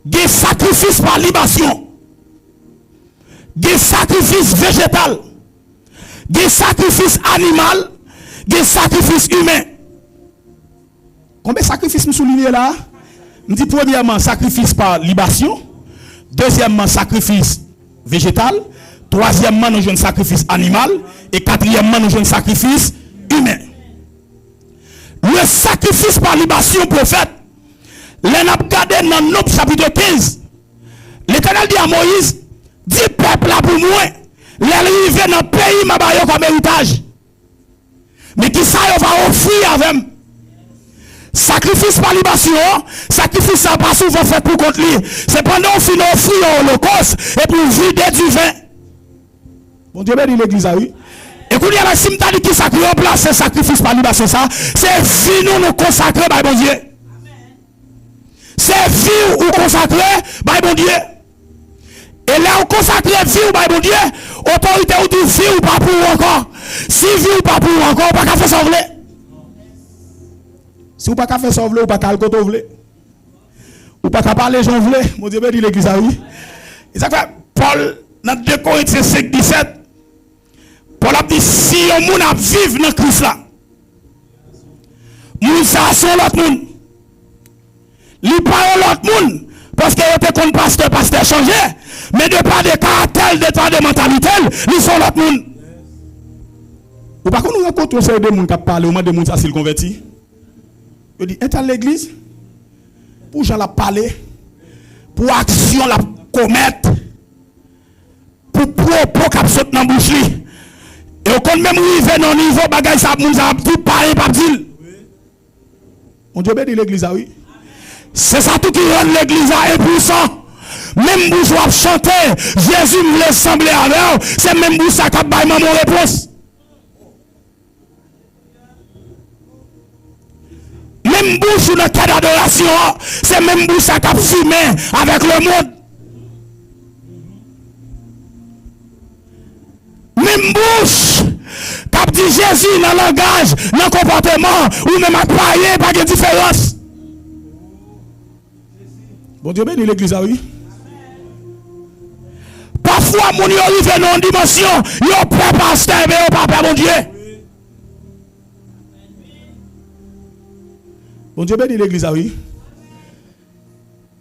des sacrifices par libation, des sacrifices végétaux, des sacrifices animaux, des sacrifices humains. Combien de sacrifices nous soulignons là? Je dis premièrement sacrifice par libation, deuxièmement sacrifice végétal, troisièmement nous avons un sacrifice animal et quatrièmement nous avons un sacrifice humain. Le sacrifice par libation prophète, les n'a regardé dans Nob chapitre 15. L'Éternel dit à Moïse, dis peuple là pour moi, les arriver dans le pays m'a baillé comme héritage. Mais qui ça va offrir avec sacrifice par libation, sacrifice ça pas souvent fait pour contre lui. C'est pendant qu'on finit offrir l'holocauste et pour vider du vin. Bon Dieu bénit l'église à oui. Et quand il y a la simtali qui sacré en place, c'est sacrifice par libation ça, c'est vie nous consacrer par bon Dieu. C'est vie ou consacrer par bon Dieu. Et là on consacre vie ou par bon Dieu, autorité ou dit vie ou pas pour encore. Si vie ou pas pour encore, pas qu'à faire sauver. Si vous pas qu'à faire sauver, ou pas qu'à le côté voulez. Ou pas qu'à parler gens voulez, mon Dieu bénit l'église à oui. Et ça fait Paul dans 2 Corinthiens 5, 17. Paul a dit si on moun a vivre dans Christ là, moun ça sont l'autre moun. Li pas l'autre moun parce que était comme pasteur changé, mais de pas de caractère, de pas de mentalité, ils sont l'autre moun. Ou pas qu'on nous rencontre c'est des moun qui parlent au moins de moun ça s'il converti. Il dit est à l'église pour j'en la parler, pour action la commettre, pour propos qui saute dans bouche li. Et on compte même arriver dans niveau bagage ça nous a tout parler pas dire. On Dieu bénit l'église oui. C'est ça tout qui rend l'église impuissant. Même bouche va chanter, Jésus me laisse sembler avec, c'est même bouche ça qui a baillé mon réponse. Même bouche ou dans le cas d'adoration, c'est même bouche ça qui a fumé avec le monde. Même bouche, qui dit Jésus dans le langage, dans le comportement, ou même à parler, pas de différence. Bon Dieu bénit l'église, oui. Parfois, mon Dieu arrive dans une dimension, il y a peur pasteur, mais il n'y a pas mon Dieu. Bon Dieu bénit l'église, oui.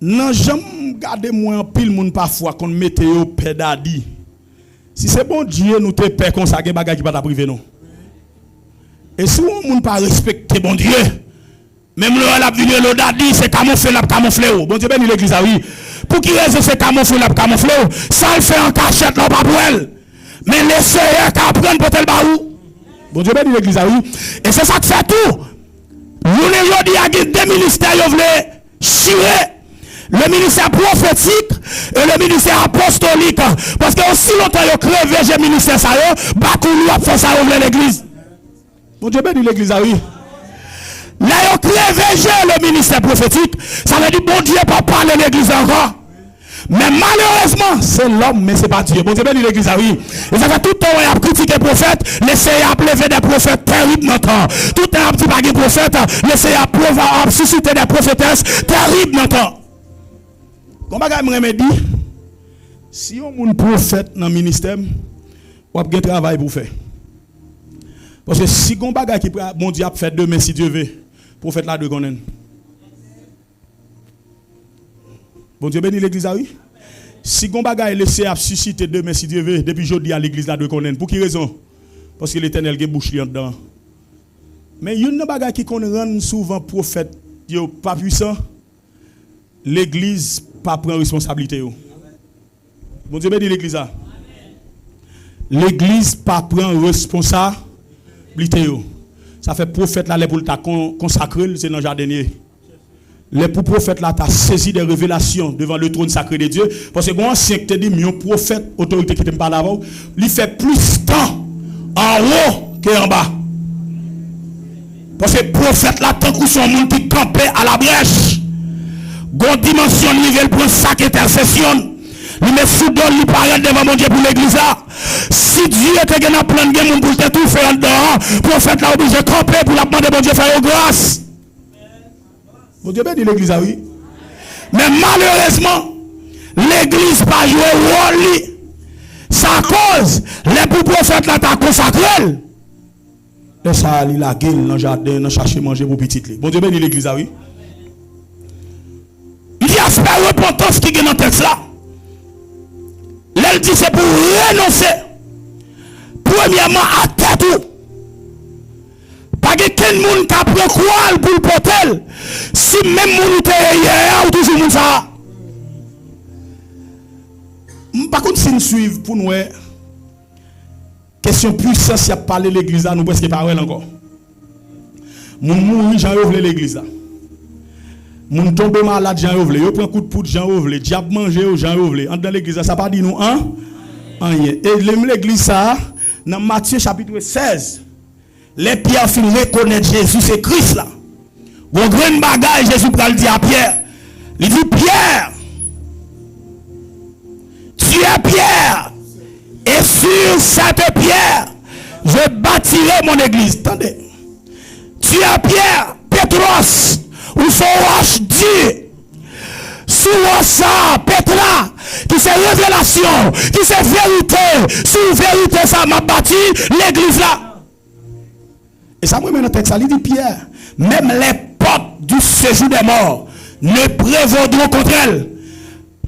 Non, j'aime garder moi en pile moun parfois qu'on mette au pédadi. Si c'est bon Dieu, nous te paix comme ça, il y a des bagages qui ne pas priver non. Et si on ne pas respecter bon Dieu, même le la vidéo le dadi, c'est camoufler la camoufler. Bon Dieu bénit l'église, oui. Pour qui raison c'est camoufler la camoufler? Ça le fait en cachette, non pas pour elle. Mais laissez qu'à apprendre pour tel baou. Bon Dieu bénit l'église, oui. Et c'est ça qui fait tout. Nous les dit à deux ministères, ils veulent chirer. Le ministère prophétique et le ministère apostolique. Parce que aussi longtemps ils crevé le ministère, ça y est, Bakoulou a fait ça ouvrir l'église. Bon Dieu bénit l'église, oui. Là, ils crevé le ministère prophétique. Ça veut dire bon Dieu ne peut pas parler l'église encore. Mais malheureusement, c'est l'homme, mais ce n'est pas Dieu. Bon Dieu bénit l'église, oui. Et ça fait tout le temps, il a critiqué les prophètes, laissez à lever des prophètes terribles dans le temps. Tout le temps, petit bagage prophète, laissez à susciter des prophétesses terribles dans le temps. Comment je me dis, si on est un prophète dans le ministère, on a un travail pour faire. Parce que si on a qui bon Dieu a fait demain, si Dieu veut, prophète là de connaître. Bon Dieu bénit l'église, oui. Si on a laissé à susciter demain, si Dieu veut, depuis aujourd'hui à l'église là de connaître. Pour quelle raison? Parce que l'éternel a bouche dedans. Mais il y a une bagaille qui rend souvent prophète pas puissant. L'église pas prend responsabilité. Bon Dieu bénit l'église. L'église pas prend responsabilité. Ça fait prophète là pour ta consacrer, c'est dans le jardin. Les prophètes là t'as saisi des révélations devant le trône sacré de Dieu. Parce que bon ancien qui te dit mieux prophète autorité qui te parle avant, il fait plus de temps en haut qu'en bas. Parce que prophète là tant que son monde qui campait à la brèche. Gon dimension niveau pour sac intercession. Il met sous don il paraît devant mon Dieu pour l'église là. Si Dieu était gagné plein de monde pour te tout faire en dehors, prophète là obligé de camper pour la demander bon Dieu faire grâce. Bon Dieu bénit l'église oui. Mais malheureusement, l'église pas joué rôle. Ça cause, les prophètes là t'a consacré. Et ça, il a gueule dans le jardin, dans chercher manger pour petit. Bon Dieu bénit l'église, oui. Il y a aspect repentance qui est dans le texte là. Elle dit c'est pour renoncer. Premièrement, à tête. Pas que quelqu'un monde qui prend quoi pour le porter. Si même moun te hier ou toujours moun ça. Par contre, si nous suivons pour nous, question puissance, il y a parlé de l'église là, nous presque pas encore. Moun mourir, j'en ouvre l'église là. Moun tombe malade, j'en ouvre. Yo prend coup de poudre, j'en ouvre. Diable manger, j'en ouvre. En dans l'église là, ça pas dit nous, hein? Rien. Et l'église ça, dans Matthieu chapitre 16, les pierres fin reconnaître Jésus, c'est Christ là. Bon grand bagage, Jésus pral dire à Pierre. Il dit Pierre, tu es Pierre, et sur cette pierre, je bâtirai mon église. Attendez. Tu es Pierre, Pétros, ou son roche dit, sous ça, Pétra, qui c'est révélation, qui c'est vérité, sous vérité, ça m'a bâti l'église là. Et ça, moi, dans le texte, ça dit Pierre, même les portes du séjour des morts ne prévaudront contre elle.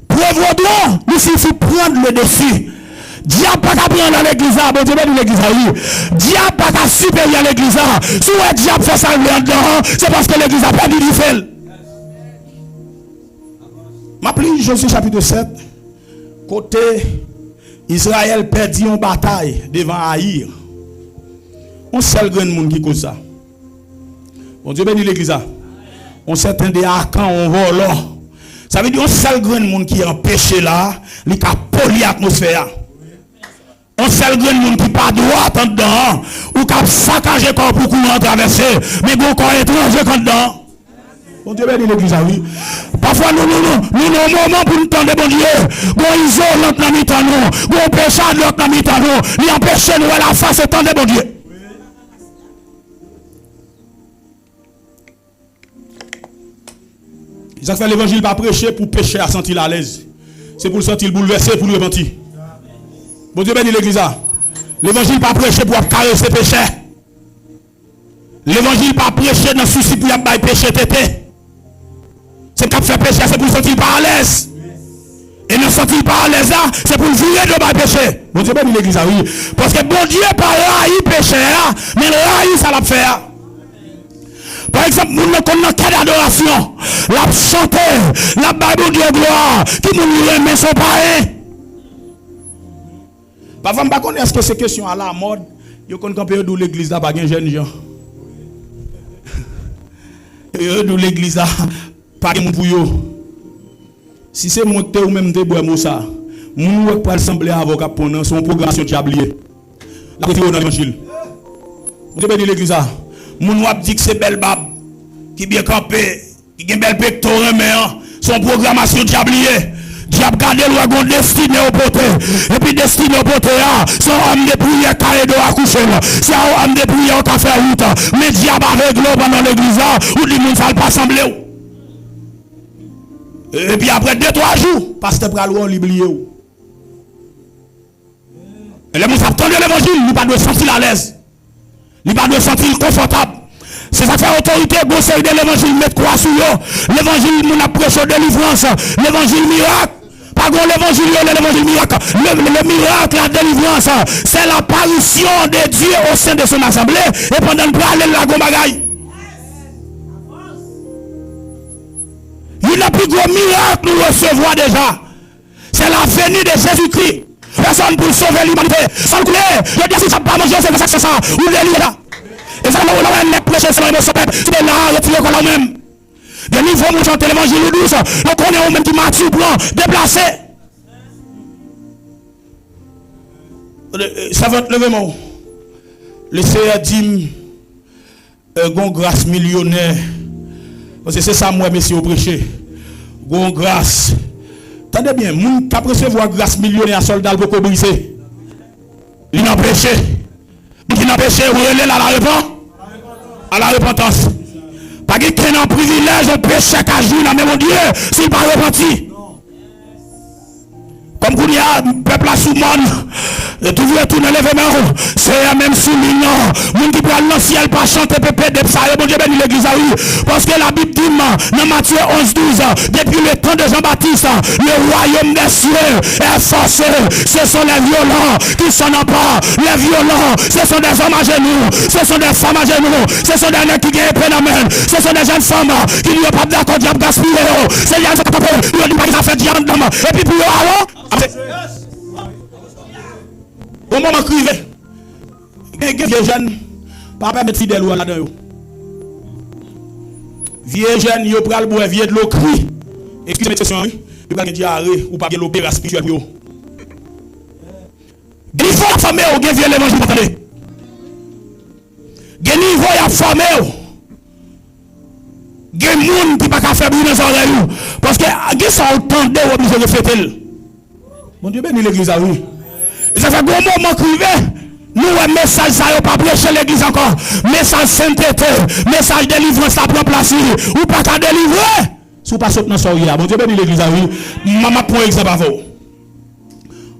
Prévaudront, nous suffit prendre le dessus. Diable pas qu'à prendre dans l'église, bon Dieu dans l'église, oui. Diable pas qu'à supérieur à l'église. Si le diable fait ça dedans, c'est parce que l'église a perdu du fait. Ma pris Josué chapitre 7, côté Israël perdit une bataille devant Haïr. On seul grand monde qui cause ça. Bon Dieu bénit l'église. On s'attend des Akan, on vole. Ça veut dire on seul grand monde qui empêché là, il a poli l'atmosphère. On seul grand monde qui pas droit en dedans, ou qui a saccagé corps pour courir traverser, mais bon corps étranger quand dedans. Bon Dieu bénit l'église, oui. Parfois nous moment pour nous tendre bon Dieu. Bon isole l'autre dans mi-temps nous, bon péché l'autre dans mi-temps nous, il empêche nous à la face et tendre bon Dieu. Ils ont fait l'évangile pas prêcher pour pécher à sentir à l'aise. C'est pour le sentir bouleversé, pour le repentir. Bon Dieu bénit l'église. L'évangile pas prêcher pour caresser péché. L'évangile pas prêcher dans le souci pour y avoir péché tété. C'est pour faire péché, c'est pour le sentir pas à l'aise. Et ne sentir pas à l'aise, c'est pour le virer de mal péché. Bon Dieu bénit l'église, oui. Parce que bon Dieu pas raï péché, mais raï ça l'a fait. Par exemple, nous avons quelle adoration, la chanter, la Bible de gloire, qui nous remet son pareil. Parfois, je ne sais pas est-ce que c'est question à la mode, vous connaissez d'où l'église là, pas de jeunes gens. D'où l'église là, pas de pour eux. Si c'est monté ou même de bois ça, nous ne pouvons pas sembler avocat pendant son programmation diablier. La côté dans l'évangile. Vous avez dit l'église là. Moun wap dit que c'est belle bab qui bien campé, qui a belle pectorin mais son programmation diablier. Diable garde le gon destiné au poté. Et puis destiné au poté son homme de prière carré de accoucher. C'est un homme de prière qui a fait route. Mais diable avec l'eau pendant l'église ou dit moun ça pas semblé. Et puis après 2-3 jours, pasteur pral ou l'oublié. Et les moun ça attendre l'évangile, il pas de sentir à l'aise. Il pas de sentir confortable. C'est ça fait autorité, conseil de l'évangile, mettre quoi sur eux. L'évangile, nous a prêché de délivrance. L'évangile miracle. Pas l'évangile miracle. Le miracle, la délivrance, c'est l'apparition de Dieu au sein de son assemblée. Et pendant le parler, la gombagaille. Il n'a plus gros miracle nous recevons déjà. C'est la venue de Jésus-Christ. Personne pour sauver l'humanité. Sans le couler, le diable ne pas manger, c'est ça. Où est là? Et ça, on a prêché selon l'émotion. Tu es là, retiré comme même. De niveau, nous chantons l'évangile douce. Donc on est au même qui mature, blanc, déplacé. Ça va te lever, mon. Le Seigneur dit, gon grâce millionnaire. Parce que c'est ça, moi, messieurs, au prêcher. Gon grâce. Attendez bien, moun qui a recevoir grâce millionnaire à soldat pour briser. Il n'a péché. Il n'a péché, vous relève à la repentance. À la repentance. Par Pas qu'un privilège, on peut chaque jour, mais mon Dieu, s'il pas repenti. Comme il y a peuple à Soumane, toujours tourner les mains, c'est même soulignant, moun qui prend le ciel pas chanter pépé de ça, bon Dieu béni l'église oui, parce que la Bible dit dans Matthieu 11-12, depuis le temps de Jean-Baptiste, le royaume des cieux est forcé, ce sont les violents qui s'en emparent, les violents, ce sont des hommes à genoux, ce sont des femmes à genoux, ce sont des nègres qui gagnent phénomène, ce sont des jeunes femmes qui n'y ont pas d'accord, diable gaspillé, c'est les gens qui ont dit pas qu'ils ont fait diable, et puis pour eux alors, au moment crivé, vieux jeunes, papa met fidèle ou là-dedans. Vieux jeunes, yo pral boire vieux de l'eau cri. Excusez-moi, question, oui. Yo pas diarrhée ou pas l'opéra spirituel pour yo. Il faut la famille ou vieux l'évangile pour attendre. Il faut la famille ou. Il y a des gens qui ne peuvent pas faire brûler les oreilles. Parce que ils sont autant de obligés de fêter. Mon Dieu béni l'église à oui. Et ça fait un moment crivé. Nous, un message, ça n'a pas prêché l'église encore. Message sainteté, message délivrance, ça prend place. Ou pas qu'à délivrer. Si vous passez dans ce soir, mon Dieu béni l'église à oui. Maman, pour exemple, à vous.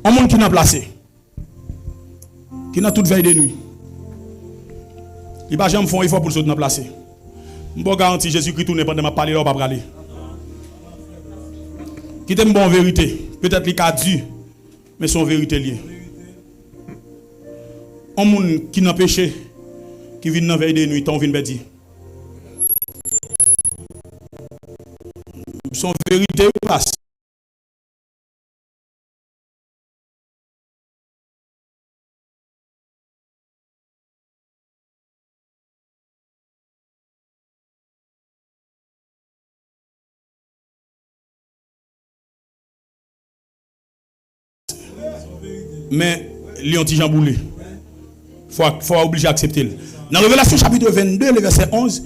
Un monde qui n'a placé. Qui n'a toute veille de nuit. Il va jamais faire un effort pour le sauter dans placer. Je peux garantir Jésus-Christ tourne pendant ma parler là, pas parler. Qui est une bonne vérité. Peut-être qu'il a dû, mais son vérité liée. Un monde qui n'a péché, qui vient dans la veille de nuit, on vient de dire. Son vérité passe. Mais Léon Jean Boulé, faut obliger à accepter. Dans Révélation chapitre 22, le verset 11,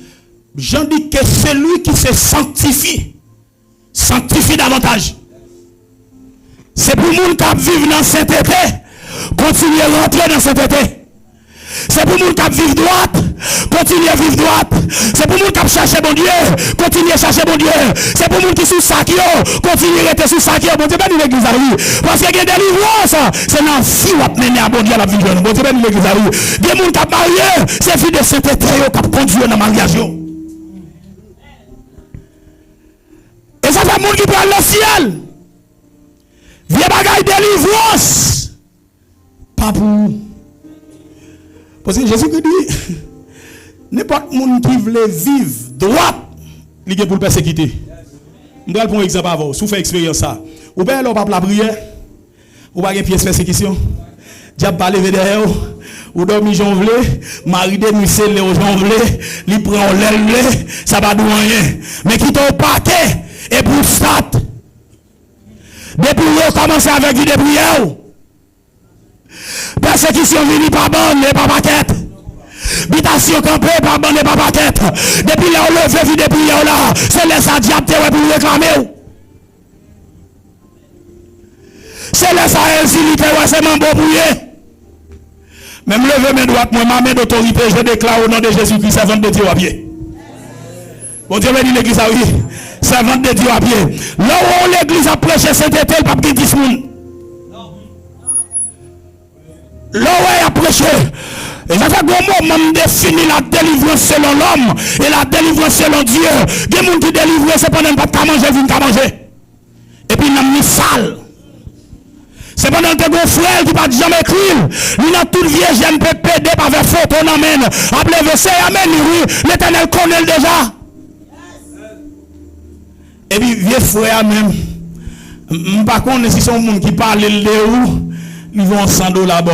Jean dit que celui qui se sanctifie davantage. C'est pour les gens qui vivent dans la sainteté, continuer à rentrer dans la sainteté. C'est pour les gens qui vivent droite, continuer à vivre droite. C'est pour les gens qui cherchent bon Dieu, continuer à chercher bon Dieu. C'est pour les gens qui sont sous continuer à être sous sac. Bon Dieu, béni l'église à lui. Parce qu'il y a des délivrances, c'est dans la vie où on mener à bon Dieu à la vie. Bon Dieu, béni l'église à lui. Des gens qui sont mariés, c'est vie de sainteté qui conduit dans le mariage. Et ça fait des gens qui prennent le ciel. Vieux bagaille délivrance. Pas pour. Parce que Jésus dit, n'importe qui veut vivre droit, il est pour le persécuter. Je vais prendre un exemple avant, si vous faites expérience ça. Ou bien on va la prière, ou pas une pièce de persécution. Diable va lever derrière, ou dormir jonglé, mari de nuit c'est le jonglé, il prend l'aile, ça va douer rien. Mais qui t'ont paquet, et pour ça, depuis vous commencez avec une prière. Persécution vini par bande et par paquette. Bitation campée par bande et par paquette. Depuis là, on levé vide depuis là, c'est les adiaptés pour réclamer. C'est les aésilité, c'est mon beau bouillé. Même lever mes droites, moi, ma main d'autorité, je déclare au nom de Jésus-Christ, servante de Dieu à pied. Bon Dieu béni l'église à oui. Servante de Dieu à pied. Là où l'église a prêché cet été, le pape qui dit là où il a prêché. Et ça fait un moment définir la délivrance selon l'homme et la délivrance selon Dieu. Des gens qui délivrent, c'est pendant pas de manger, viennent pas manger. Et puis il a mis sale. C'est pendant que mon frère qui n'a jamais écrit. Il a tout vieille j'aime pédé par vers faute, on amène. Après verset, amen, oui, l'éternel connaît déjà. Et puis vieux frère même. Par contre, si son monde qui parle de où, ils vont $100 là-bas.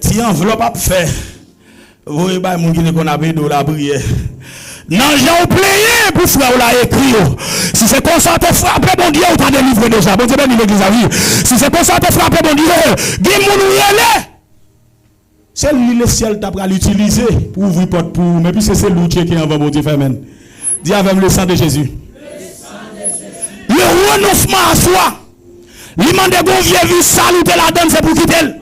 Tiens, enveloppe à faire. Vous voyez, mon qui qu'on a payé de la prière. Non, j'ai oublié pour frère ou la écrit. Si c'est comme ça, tu frappes, bon Dieu, ou t'as délivré déjà. Bon Dieu, ben, l'église a vu. Si c'est comme ça, tu frappes, bon Dieu, dis-moi où il est. C'est lui le ciel t'a pris l'utiliser pour ouvrir porte pour. Mais puis c'est l'outil qui est en bon Dieu, Amen. Dis avec le sang de Jésus. Le renoncement à soi. Lui demande bon vieux vie saluter la donne, c'est pour quitter.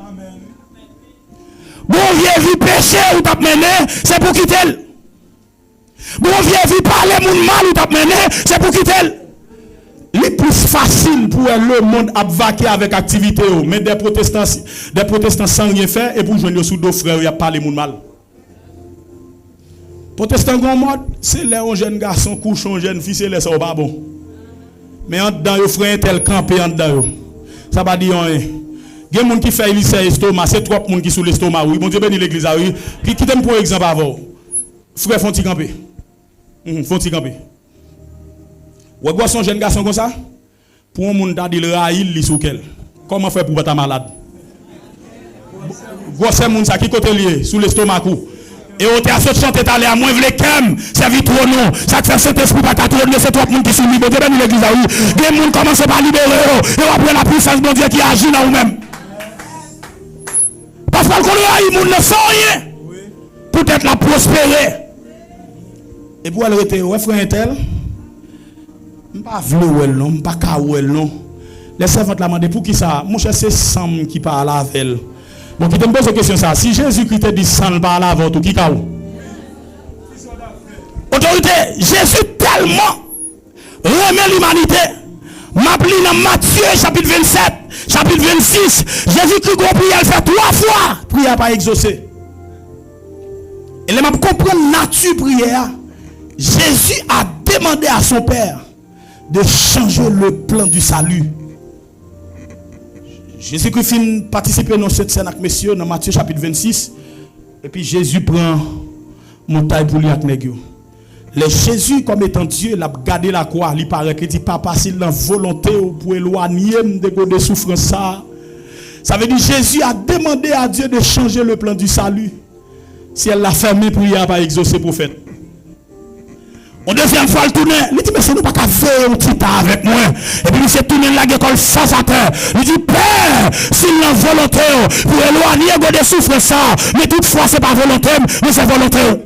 Bon vieux vie péché ou t'as mené, c'est pour quitter. Bon Dieu vit parler moun mal ou t'a mené, c'est pour quitter. Le plus facile pour le monde à vaquer avec activité, mais des protestants sans rien faire et pour joindre sous deux frères, il y a parlé moun mal. Protestant grand mode, c'est les jeunes garçons couchent en jeune fille, c'est les ça pas bon. Mais en dedans yo frère tel campé en dedans yo. Ça va dire rien. Il y a des gens qui font l'estomac, c'est trop de gens qui sont l'estomac. Oui, bon Dieu bénit l'église. Oui. Qui t'aime pour exemple avant? Frère, font-ils camper? Font-ils camper? Ou est-ce son jeune garçon comme ça? Pour un monde qui dit raïl, il sous quel? Comment faire pour être malade? Gosse moun ça qui côté lié sous l'estomac. Et au théâtre chanter aller à moins vle kem, servir trop non. Ça fait Saint-Esprit pas ta tourner, c'est trop de monde qui sont libérés. Bon Dieu bénit l'église. Oui. Des gens commencent par libérer et après la puissance de Dieu qui agit dans vous-même. Parce qu'on connaît les gens ne font rien. Peut-être la prospérer. Et pour elle était, ouais, frère tel, je ne pas vouloir non, je ne pas vouloir non. Les servantes la demandé pour qui ça? Mon cher, c'est Sam qui parle avec elle. Bon, qui te pose la question ça. Si Jésus-Christ te dit Sam parle avec toi, qui ka ou? Autorité, Jésus tellement remet l'humanité. M'appli dans Matthieu chapitre 27, chapitre 26. Jésus-Christ a prié, elle fait 3 fois. Prière pas exaucée. Et là, je comprends la nature prière. Jésus a demandé à son Père de changer le plan du salut. Jésus-Christ finit participer dans cette scène avec messieurs dans Matthieu chapitre 26. Et puis Jésus prend montagne pour lui avec nèg. Le Jésus comme étant Dieu, il a gardé la croix, il paraît que dit papa s'il a volonté pour éloigner de souffrance ça. Ça veut dire Jésus a demandé à Dieu de changer le plan du salut. Si elle l'a fermé, prière pas exaucer prophète. On deuxième fois le tourner, il dit mais c'est nous pas qu'à faire un petit tas avec moi. Et puis il s'est tourné la école sans à terre. Il dit Père, s'il a volonté pour éloigner de souffrance ça, mais toutefois c'est pas volontaire, mais c'est volontaire.